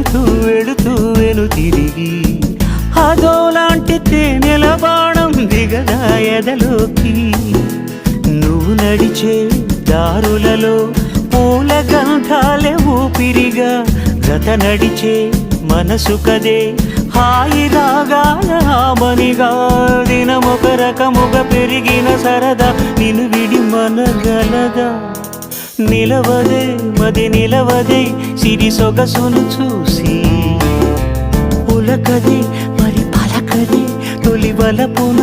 వెళుతూ వెళుతూ వెను తిరిగి అదోలాంటి తేనెల బాణం దిగదా ఎదలోకి నువ్వు నడిచే దారులలో పూల గంధాలే ఊపిరిగా గత నడిచే మనసు కదే హాయి రాగాల ఆమనిగా దినమొక రకముగా పెరిగిన సరదా నిన్ను విడి మనగలదా నిలవదే మది నిలవదే సిరి సొగసును చూసి ఉలకదే మరి పలకదే తొలి వలపున